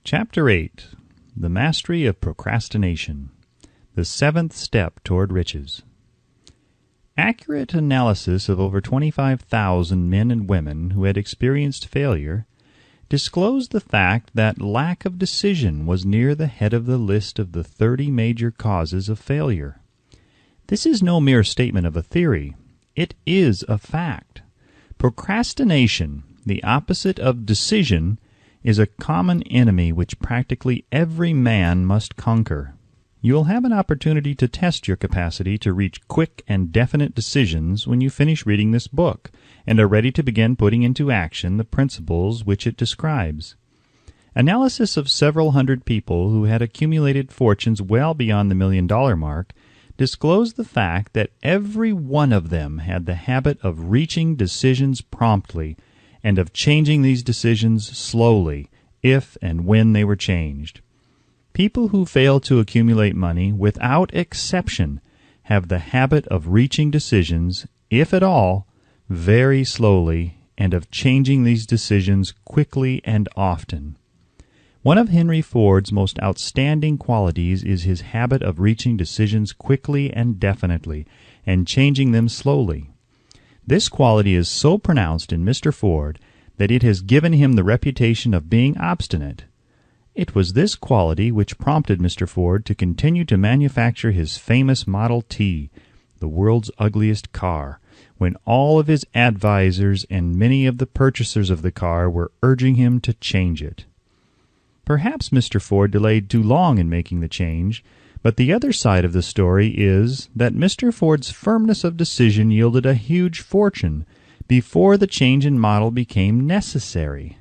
Chapter 8. The Mastery of Procrastination. The Seventh Step Toward Riches. Accurate analysis of over 25,000 men and women who had experienced failure disclosed the fact that lack of decision was near the head of the list of the 30 major causes of failure. This is no mere statement of a theory. It is a fact. Procrastination, the opposite of decision, is a common enemy which practically every man must conquer. You will have an opportunity to test your capacity to reach quick and definite decisions when you finish reading this book and are ready to begin putting into action the principles which it describes. Analysis of several hundred people who had accumulated fortunes well beyond the $1 million mark disclosed the fact that every one of them had the habit of reaching decisions promptly and of changing these decisions slowly, if and when they were changed. People who fail to accumulate money, without exception, have the habit of reaching decisions, if at all, very slowly, and of changing these decisions quickly and often. One of Henry Ford's most outstanding qualities is his habit of reaching decisions quickly and definitely, and changing them slowly. This quality is so pronounced in Mr. Ford that it has given him the reputation of being obstinate. It was this quality which prompted Mr. Ford to continue to manufacture his famous Model T, the world's ugliest car, when all of his advisers and many of the purchasers of the car were urging him to change it. Perhaps Mr. Ford delayed too long in making the change, but the other side of the story is that Mr. Ford's firmness of decision yielded a huge fortune before the change in model became necessary.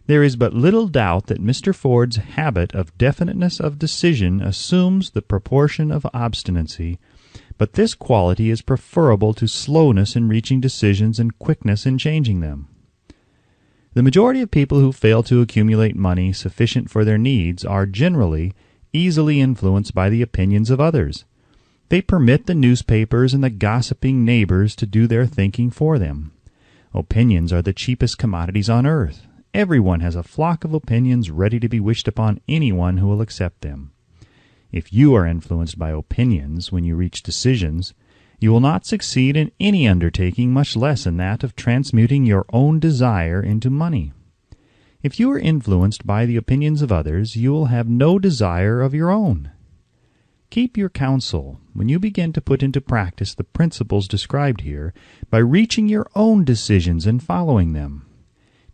There is but little doubt that Mr. Ford's habit of definiteness of decision assumes the proportion of obstinacy, but this quality is preferable to slowness in reaching decisions and quickness in changing them. The majority of people who fail to accumulate money sufficient for their needs are generally easily influenced by the opinions of others. They permit the newspapers and the gossiping neighbors to do their thinking for them. Opinions are the cheapest commodities on earth. Everyone has a flock of opinions ready to be wished upon anyone who will accept them. If you are influenced by opinions when you reach decisions, you will not succeed in any undertaking, much less in that of transmuting your own desire into money. If you are influenced by the opinions of others, you will have no desire of your own. Keep your counsel when you begin to put into practice the principles described here by reaching your own decisions and following them.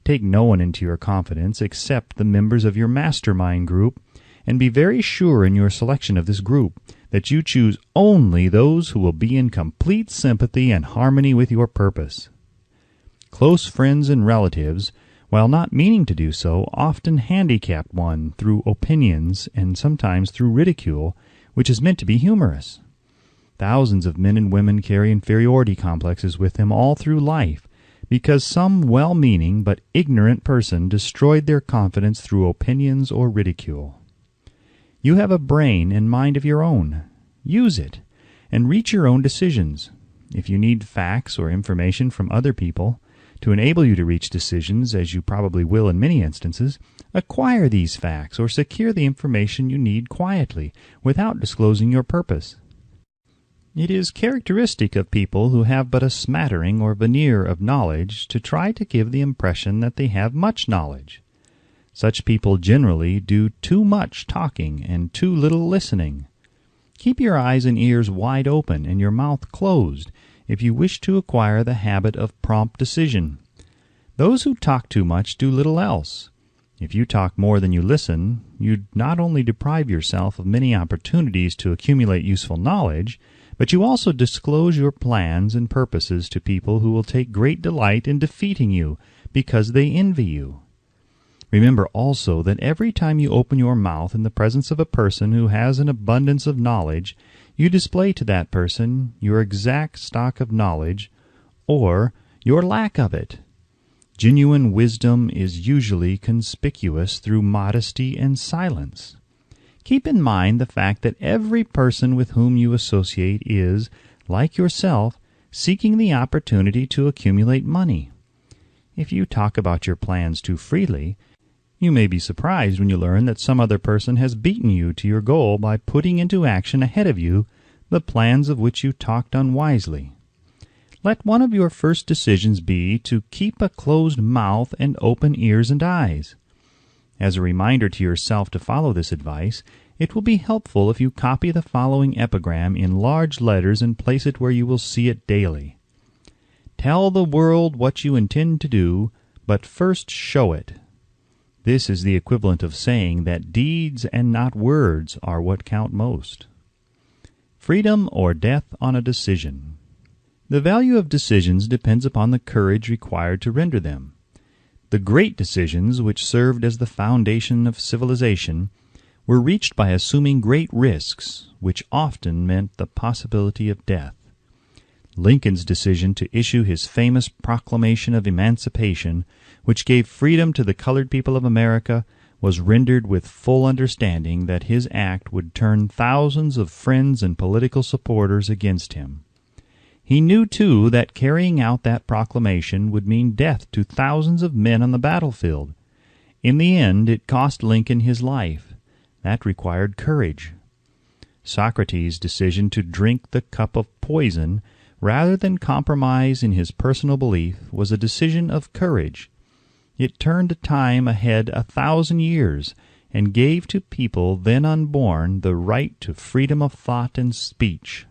Take no one into your confidence except the members of your mastermind group, and be very sure in your selection of this group that you choose only those who will be in complete sympathy and harmony with your purpose. Close friends and relatives, while not meaning to do so, often handicap one through opinions and sometimes through ridicule, which is meant to be humorous. Thousands of men and women carry inferiority complexes with them all through life, because some well-meaning but ignorant person destroyed their confidence through opinions or ridicule. You have a brain and mind of your own. Use it, and reach your own decisions. If you need facts or information from other people to enable you to reach decisions, as you probably will in many instances, acquire these facts or secure the information you need quietly, without disclosing your purpose. It is characteristic of people who have but a smattering or veneer of knowledge to try to give the impression that they have much knowledge. Such people generally do too much talking and too little listening. Keep your eyes and ears wide open and your mouth closed if you wish to acquire the habit of prompt decision. Those who talk too much do little else. If you talk more than you listen, you not only deprive yourself of many opportunities to accumulate useful knowledge, but you also disclose your plans and purposes to people who will take great delight in defeating you because they envy you. Remember also that every time you open your mouth in the presence of a person who has an abundance of knowledge, you display to that person your exact stock of knowledge, or your lack of it. Genuine wisdom is usually conspicuous through modesty and silence. Keep in mind the fact that every person with whom you associate is, like yourself, seeking the opportunity to accumulate money. If you talk about your plans too freely, You may be surprised when you learn that some other person has beaten you to your goal by putting into action ahead of you the plans of which you talked unwisely. Let one of your first decisions be to keep a closed mouth and open ears and eyes. As a reminder to yourself to follow this advice, it will be helpful if you copy the following epigram in large letters and place it where you will see it daily. Tell the world what you intend to do, but first show it. This is the equivalent of saying that deeds and not words are what count most. Freedom or death on a decision. The value of decisions depends upon the courage required to render them. The great decisions which served as the foundation of civilization were reached by assuming great risks, which often meant the possibility of death. Lincoln's decision to issue his famous Proclamation of Emancipation, which gave freedom to the colored people of America, was rendered with full understanding that his act would turn thousands of friends and political supporters against him. He knew, too, that carrying out that proclamation would mean death to thousands of men on the battlefield. In the end, it cost Lincoln his life. That required courage. Socrates' decision to drink the cup of poison rather than compromise in his personal belief was a decision of courage. It turned time ahead 1,000 years and gave to people then unborn the right to freedom of thought and speech.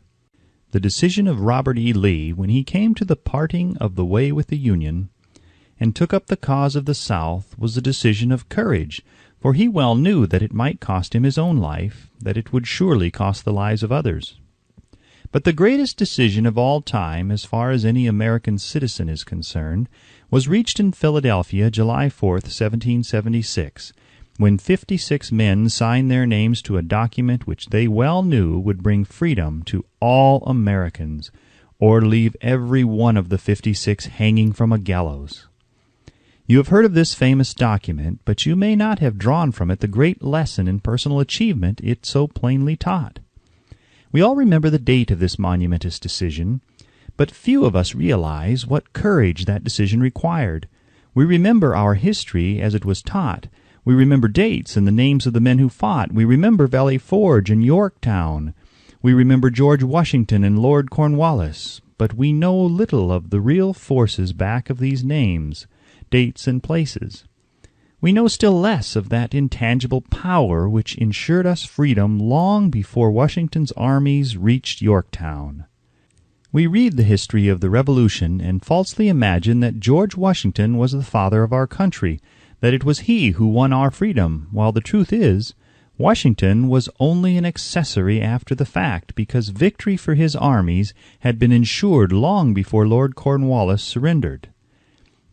The decision of Robert E. Lee, when he came to the parting of the way with the Union and took up the cause of the South, was a decision of courage, for he well knew that it might cost him his own life, that it would surely cost the lives of others. But the greatest decision of all time, as far as any American citizen is concerned, was reached in Philadelphia, July 4th, 1776, when 56 men signed their names to a document which they well knew would bring freedom to all Americans, or leave every one of the 56 hanging from a gallows. You have heard of this famous document, but you may not have drawn from it the great lesson in personal achievement it so plainly taught. We all remember the date of this monumentous decision, but few of us realize what courage that decision required. We remember our history as it was taught. We remember dates and the names of the men who fought. We remember Valley Forge and Yorktown. We remember George Washington and Lord Cornwallis. But we know little of the real forces back of these names, dates, and places. We know still less of that intangible power which ensured us freedom long before Washington's armies reached Yorktown. We read the history of the Revolution and falsely imagine that George Washington was the father of our country, that it was he who won our freedom, while the truth is, Washington was only an accessory after the fact, because victory for his armies had been ensured long before Lord Cornwallis surrendered.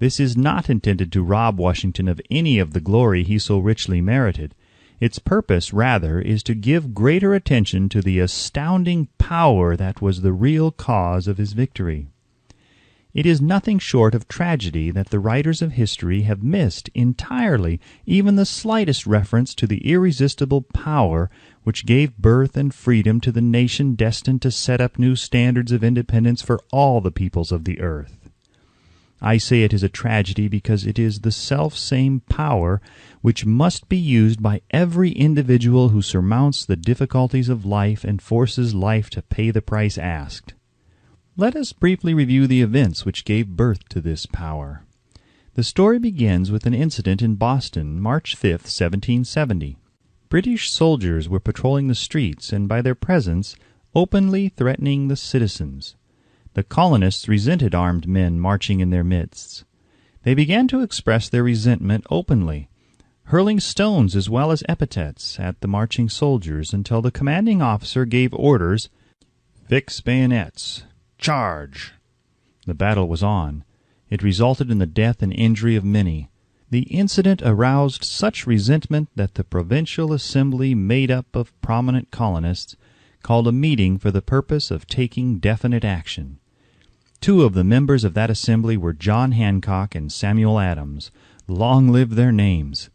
This is not intended to rob Washington of any of the glory he so richly merited. Its purpose, rather, is to give greater attention to the astounding power that was the real cause of his victory. It is nothing short of tragedy that the writers of history have missed entirely even the slightest reference to the irresistible power which gave birth and freedom to the nation destined to set up new standards of independence for all the peoples of the earth. I say it is a tragedy because it is the self-same power which must be used by every individual who surmounts the difficulties of life and forces life to pay the price asked. Let us briefly review the events which gave birth to this power. The story begins with an incident in Boston, March 5th, 1770. British soldiers were patrolling the streets and by their presence openly threatening the citizens. The colonists resented armed men marching in their midst. They began to express their resentment openly, hurling stones as well as epithets at the marching soldiers until the commanding officer gave orders, "Fix bayonets! Charge!" The battle was on. It resulted in the death and injury of many. The incident aroused such resentment that the Provincial Assembly, made up of prominent colonists, called a meeting for the purpose of taking definite action. Two of the members of that assembly were John Hancock and Samuel Adams. Long live their names!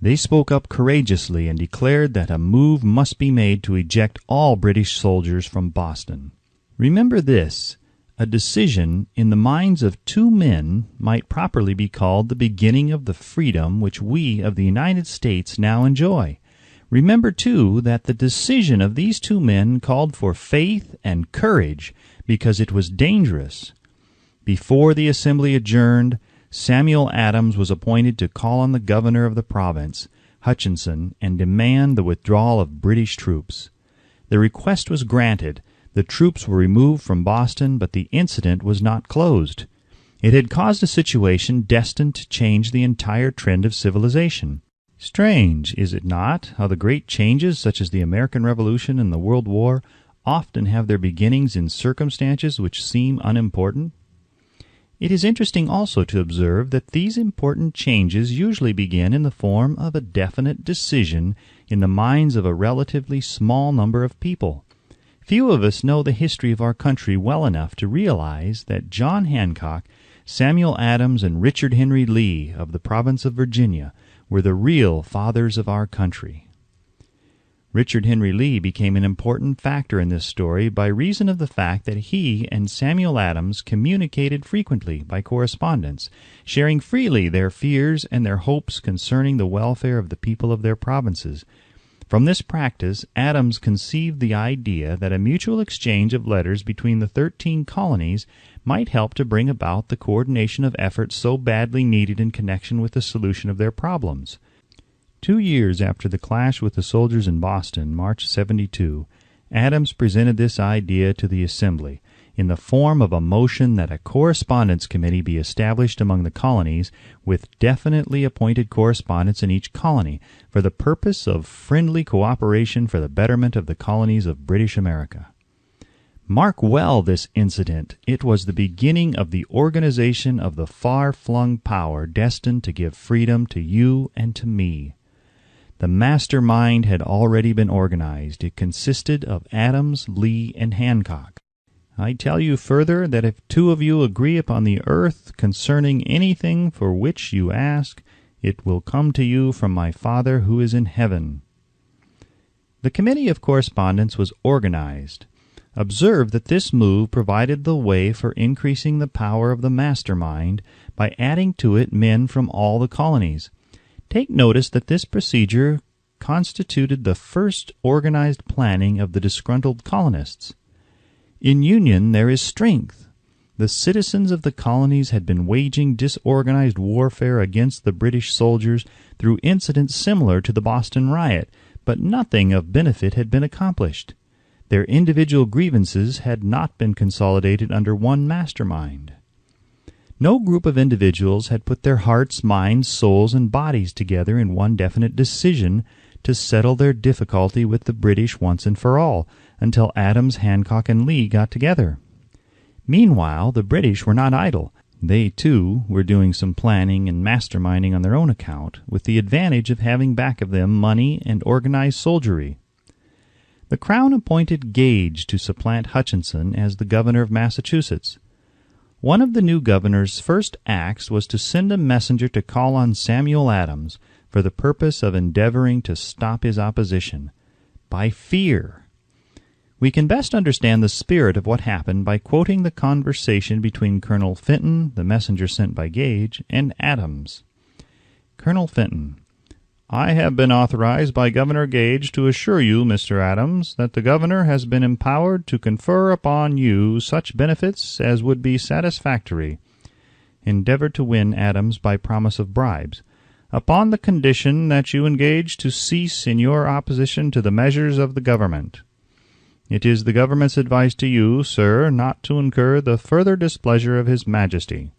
They spoke up courageously and declared that a move must be made to eject all British soldiers from Boston. Remember this: a decision in the minds of two men might properly be called the beginning of the freedom which we of the United States now enjoy. Remember, too, that the decision of these two men called for faith and courage because it was dangerous. Before the assembly adjourned, Samuel Adams was appointed to call on the governor of the province, Hutchinson, and demand the withdrawal of British troops. The request was granted. The troops were removed from Boston, but the incident was not closed. It had caused a situation destined to change the entire trend of civilization. Strange, is it not, how the great changes such as the American Revolution and the World War often have their beginnings in circumstances which seem unimportant? It is interesting also to observe that these important changes usually begin in the form of a definite decision in the minds of a relatively small number of people. Few of us know the history of our country well enough to realize that John Hancock, Samuel Adams, and Richard Henry Lee of the province of Virginia were the real fathers of our country. Richard Henry Lee became an important factor in this story by reason of the fact that he and Samuel Adams communicated frequently by correspondence, sharing freely their fears and their hopes concerning the welfare of the people of their provinces. From this practice, Adams conceived the idea that a mutual exchange of letters between the 13 colonies might help to bring about the coordination of efforts so badly needed in connection with the solution of their problems. 2 years after the clash with the soldiers in Boston, March 72, Adams presented this idea to the Assembly in the form of a motion that a correspondence committee be established among the colonies with definitely appointed correspondents in each colony for the purpose of friendly cooperation for the betterment of the colonies of British America. Mark well this incident. It was the beginning of the organization of the far-flung power destined to give freedom to you and to me. The mastermind had already been organized. It consisted of Adams, Lee, and Hancock. I tell you further that if two of you agree upon the earth concerning anything for which you ask, it will come to you from my Father who is in heaven. The Committee of Correspondence was organized. Observe that this move provided the way for increasing the power of the mastermind by adding to it men from all the colonies. Take notice that this procedure constituted the first organized planning of the disgruntled colonists. In union there is strength. The citizens of the colonies had been waging disorganized warfare against the British soldiers through incidents similar to the Boston riot, but nothing of benefit had been accomplished. Their individual grievances had not been consolidated under one mastermind. No group of individuals had put their hearts, minds, souls, and bodies together in one definite decision to settle their difficulty with the British once and for all, until Adams, Hancock, and Lee got together. Meanwhile, the British were not idle. They, too, were doing some planning and masterminding on their own account, with the advantage of having back of them money and organized soldiery. The Crown appointed Gage to supplant Hutchinson as the governor of Massachusetts. One of the new governor's first acts was to send a messenger to call on Samuel Adams for the purpose of endeavoring to stop his opposition by fear. We can best understand the spirit of what happened by quoting the conversation between Colonel Fenton, the messenger sent by Gage, and Adams. Colonel Fenton: I have been authorized by Governor Gage to assure you, Mr. Adams, that the governor has been empowered to confer upon you such benefits as would be satisfactory. Endeavor to win Adams by promise of bribes, upon the condition that you engage to cease in your opposition to the measures of the government. It is the government's advice to you, sir, not to incur the further displeasure of His Majesty.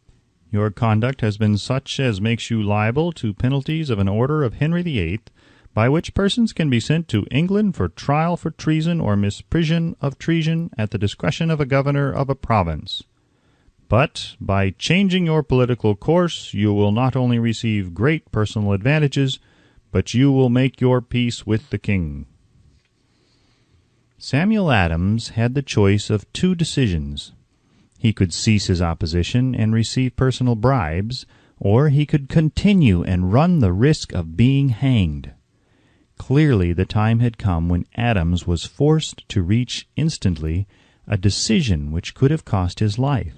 Your conduct has been such as makes you liable to penalties of an order of Henry VIII, by which persons can be sent to England for trial for treason or misprision of treason at the discretion of a governor of a province. But by changing your political course you will not only receive great personal advantages, but you will make your peace with the king. Samuel Adams had the choice of two decisions. He could cease his opposition and receive personal bribes, or he could continue and run the risk of being hanged. Clearly the time had come when Adams was forced to reach instantly a decision which could have cost his life.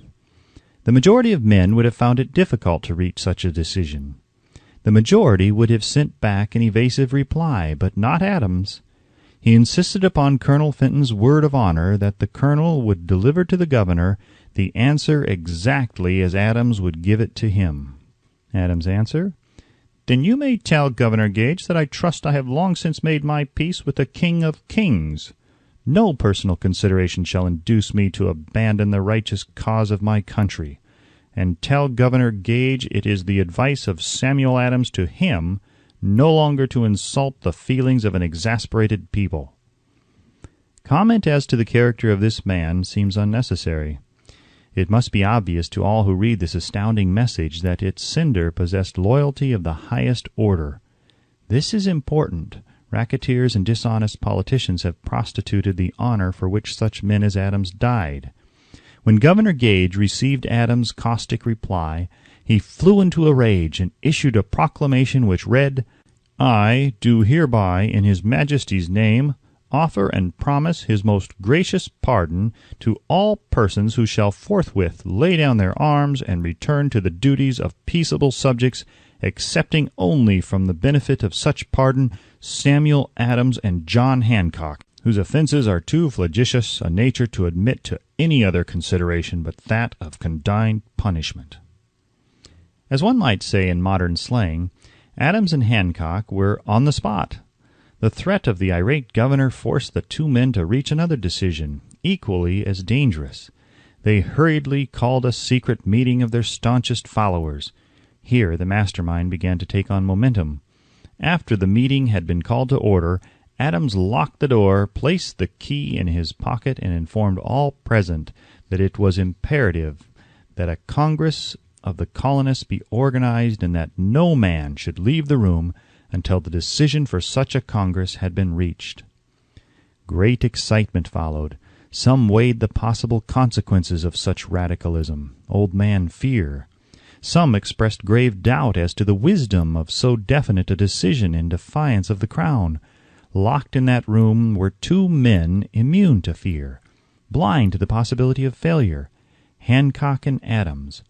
The majority of men would have found it difficult to reach such a decision. The majority would have sent back an evasive reply, but not Adams. He insisted upon Colonel Fenton's word of honor that the colonel would deliver to the governor the answer exactly as Adams would give it to him. Adams' answer: "Then you may tell Governor Gage that I trust I have long since made my peace with the King of Kings. No personal consideration shall induce me to abandon the righteous cause of my country. And tell Governor Gage it is the advice of Samuel Adams to him no longer to insult the feelings of an exasperated people." Comment as to the character of this man seems unnecessary. It must be obvious to all who read this astounding message that its sender possessed loyalty of the highest order. This is important. Racketeers and dishonest politicians have prostituted the honor for which such men as Adams died. When Governor Gage received Adams' caustic reply, he flew into a rage and issued a proclamation which read, "I do hereby, in His Majesty's name, offer and promise His most gracious pardon to all persons who shall forthwith lay down their arms and return to the duties of peaceable subjects, excepting only from the benefit of such pardon Samuel Adams and John Hancock, whose offenses are too flagitious a nature to admit to any other consideration but that of condign punishment." As one might say in modern slang, Adams and Hancock were on the spot. The threat of the irate governor forced the two men to reach another decision, equally as dangerous. They hurriedly called a secret meeting of their staunchest followers. Here the mastermind began to take on momentum. After the meeting had been called to order, Adams locked the door, placed the key in his pocket, and informed all present that it was imperative that a Congress of the colonists be organized and that no man should leave the room until the decision for such a Congress had been reached. Great excitement followed. Some weighed the possible consequences of such radicalism, old man fear. Some expressed grave doubt as to the wisdom of so definite a decision in defiance of the Crown. Locked in that room were two men immune to fear, blind to the possibility of failure, Hancock and Adams.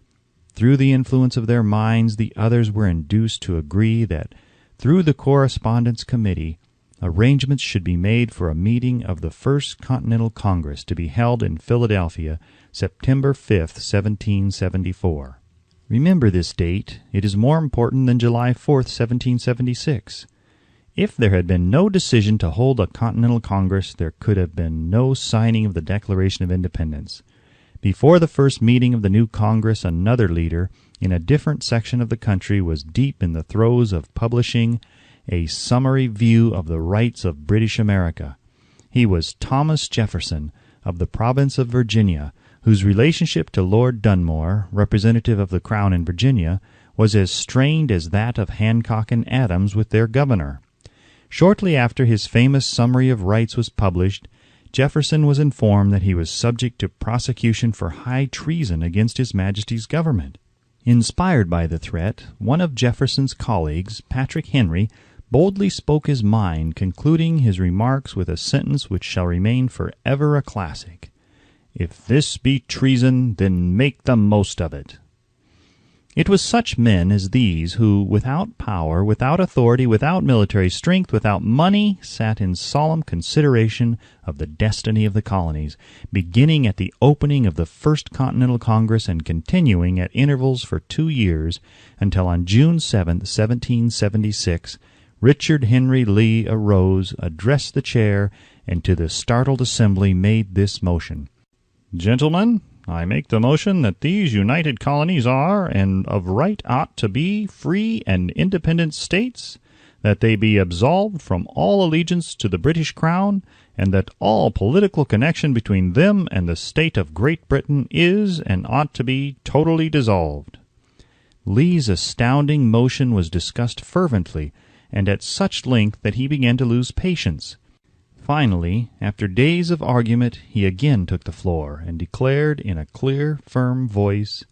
Through the influence of their minds, the others were induced to agree that, through the Correspondence Committee, arrangements should be made for a meeting of the First Continental Congress to be held in Philadelphia, September 5th, 1774. Remember this date. It is more important than July 4th, 1776. If there had been no decision to hold a Continental Congress, there could have been no signing of the Declaration of Independence. Before the first meeting of the new Congress, another leader, in a different section of the country, was deep in the throes of publishing a summary view of the rights of British America. He was Thomas Jefferson, of the province of Virginia, whose relationship to Lord Dunmore, representative of the Crown in Virginia, was as strained as that of Hancock and Adams with their governor. Shortly after his famous Summary of Rights was published, Jefferson was informed that he was subject to prosecution for high treason against His Majesty's government. Inspired by the threat, one of Jefferson's colleagues, Patrick Henry, boldly spoke his mind, concluding his remarks with a sentence which shall remain forever a classic: "If this be treason, then make the most of it." It was such men as these who, without power, without authority, without military strength, without money, sat in solemn consideration of the destiny of the colonies, beginning at the opening of the First Continental Congress and continuing at intervals for 2 years, until on June 7, 1776, Richard Henry Lee arose, addressed the chair, and to the startled assembly made this motion: "Gentlemen, I make the motion that these united colonies are, and of right ought to be, free and independent states, that they be absolved from all allegiance to the British Crown, and that all political connection between them and the state of Great Britain is and ought to be totally dissolved." Lee's astounding motion was discussed fervently, and at such length that he began to lose patience. Finally, after days of argument, he again took the floor, and declared in a clear, firm voice,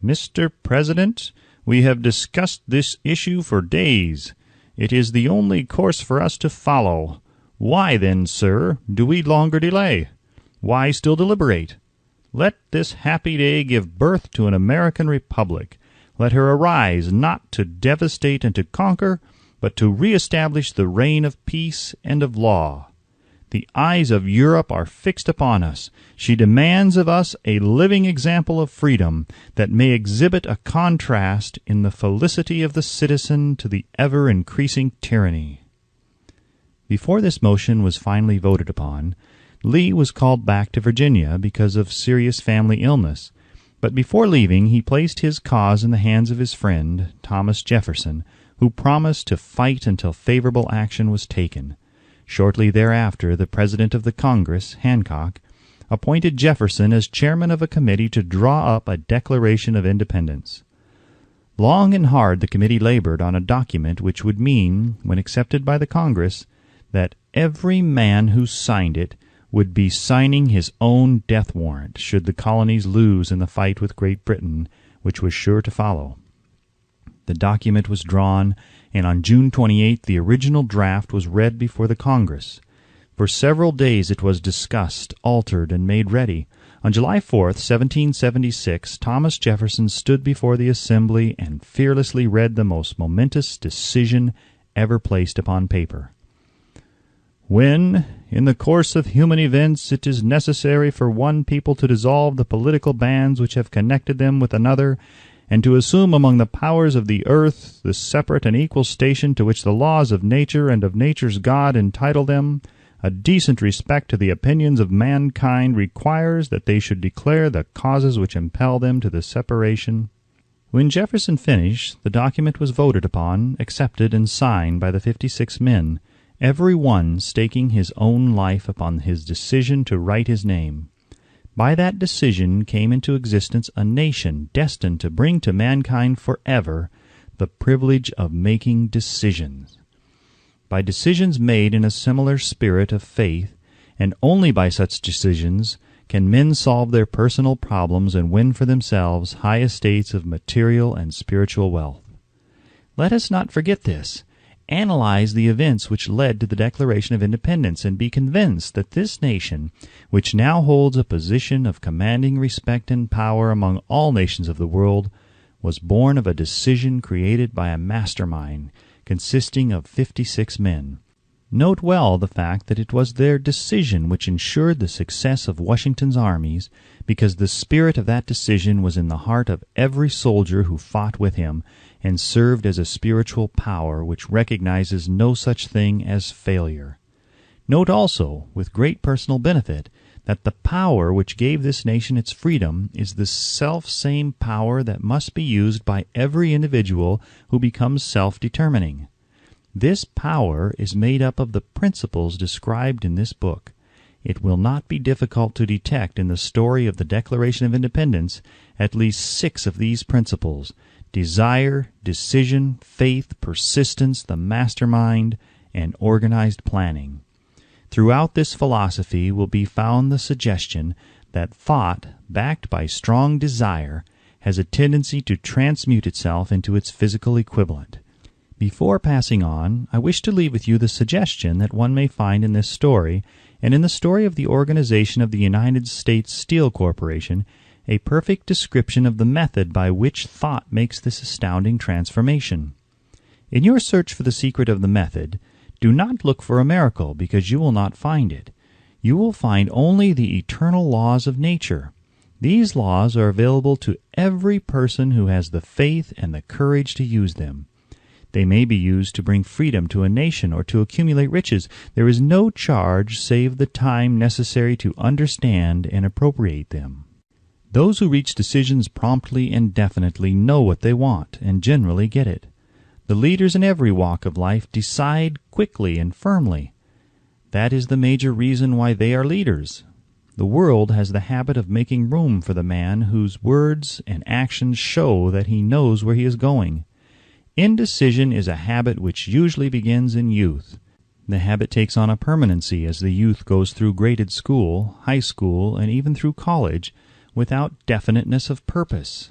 "Mr. President, we have discussed this issue for days. It is the only course for us to follow. Why then, sir, do we longer delay? Why still deliberate? Let this happy day give birth to an American republic. Let her arise not to devastate and to conquer, but to reestablish the reign of peace and of law. The eyes of Europe are fixed upon us. She demands of us a living example of freedom that may exhibit a contrast in the felicity of the citizen to the ever-increasing tyranny. Before this motion was finally voted upon, Lee was called back to Virginia because of serious family illness, but before leaving he placed his cause in the hands of his friend, Thomas Jefferson, who promised to fight until favorable action was taken. Shortly thereafter, the President of the Congress, Hancock, appointed Jefferson as chairman of a committee to draw up a Declaration of Independence. Long and hard the committee labored on a document which would mean, when accepted by the Congress, that every man who signed it would be signing his own death warrant should the colonies lose in the fight with Great Britain, which was sure to follow. The document was drawn, and on June 28 the original draft was read before the Congress. For several days it was discussed, altered, and made ready. On July 4, 1776, Thomas Jefferson stood before the Assembly and fearlessly read the most momentous decision ever placed upon paper. When, in the course of human events, it is necessary for one people to dissolve the political bands which have connected them with another, and to assume among the powers of the earth the separate and equal station to which the laws of nature and of nature's God entitle them, a decent respect to the opinions of mankind requires that they should declare the causes which impel them to the separation. When Jefferson finished, the document was voted upon, accepted, and signed by the 56 men, every one staking his own life upon his decision to write his name. By that decision came into existence a nation destined to bring to mankind forever the privilege of making decisions. By decisions made in a similar spirit of faith, and only by such decisions, can men solve their personal problems and win for themselves high estates of material and spiritual wealth. Let us not forget this. Analyze the events which led to the Declaration of Independence, and be convinced that this nation, which now holds a position of commanding respect and power among all nations of the world, was born of a decision created by a mastermind consisting of 56 men. Note well the fact that it was their decision which ensured the success of Washington's armies, because the spirit of that decision was in the heart of every soldier who fought with him, and served as a spiritual power which recognizes no such thing as failure. Note also, with great personal benefit, that the power which gave this nation its freedom is the self-same power that must be used by every individual who becomes self-determining. This power is made up of the principles described in this book. It will not be difficult to detect in the story of the Declaration of Independence at least 6 of these principles: desire, decision, faith, persistence, the mastermind, and organized planning. Throughout this philosophy will be found the suggestion that thought, backed by strong desire, has a tendency to transmute itself into its physical equivalent. Before passing on, I wish to leave with you the suggestion that one may find in this story, and in the story of the organization of the United States Steel Corporation, a perfect description of the method by which thought makes this astounding transformation. In your search for the secret of the method, do not look for a miracle, because you will not find it. You will find only the eternal laws of nature. These laws are available to every person who has the faith and the courage to use them. They may be used to bring freedom to a nation or to accumulate riches. There is no charge save the time necessary to understand and appropriate them. Those who reach decisions promptly and definitely know what they want, and generally get it. The leaders in every walk of life decide quickly and firmly. That is the major reason why they are leaders. The world has the habit of making room for the man whose words and actions show that he knows where he is going. Indecision is a habit which usually begins in youth. The habit takes on a permanency as the youth goes through graded school, high school, and even through college, without definiteness of purpose.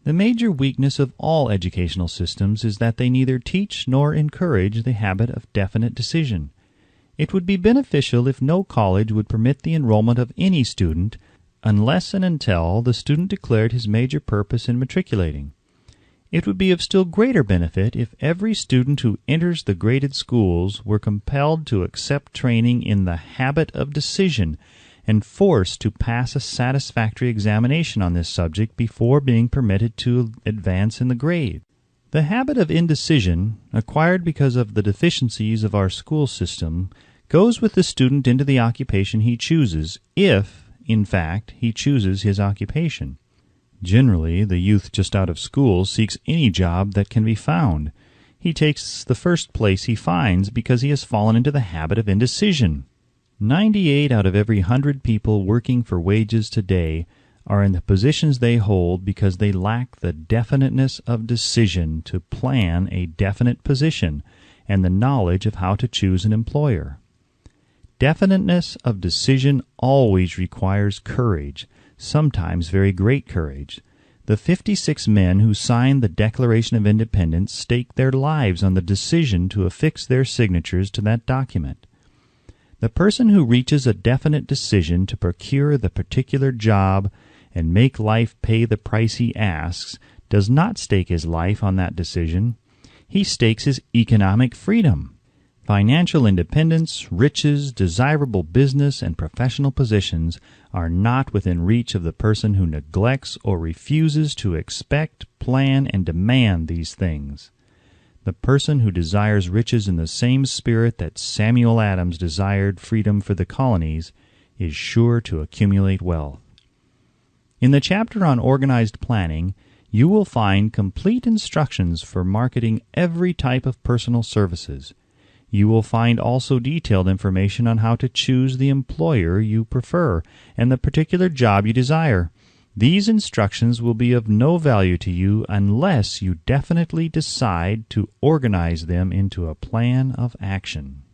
The major weakness of all educational systems is that they neither teach nor encourage the habit of definite decision. It would be beneficial if no college would permit the enrollment of any student unless and until the student declared his major purpose in matriculating. It would be of still greater benefit if every student who enters the graded schools were compelled to accept training in the habit of decision and forced to pass a satisfactory examination on this subject before being permitted to advance in the grade. The habit of indecision, acquired because of the deficiencies of our school system, goes with the student into the occupation he chooses, if, in fact, he chooses his occupation. Generally, the youth just out of school seeks any job that can be found. He takes the first place he finds because he has fallen into the habit of indecision. 98 out of every 100 people working for wages today are in the positions they hold because they lack the definiteness of decision to plan a definite position and the knowledge of how to choose an employer. Definiteness of decision always requires courage, sometimes very great courage. The 56 men who signed the Declaration of Independence staked their lives on the decision to affix their signatures to that document. The person who reaches a definite decision to procure the particular job and make life pay the price he asks does not stake his life on that decision. He stakes his economic freedom. Financial independence, riches, desirable business, and professional positions are not within reach of the person who neglects or refuses to expect, plan, and demand these things. The person who desires riches in the same spirit that Samuel Adams desired freedom for the colonies is sure to accumulate wealth. In the chapter on organized planning, you will find complete instructions for marketing every type of personal services. You will find also detailed information on how to choose the employer you prefer and the particular job you desire. These instructions will be of no value to you unless you definitely decide to organize them into a plan of action.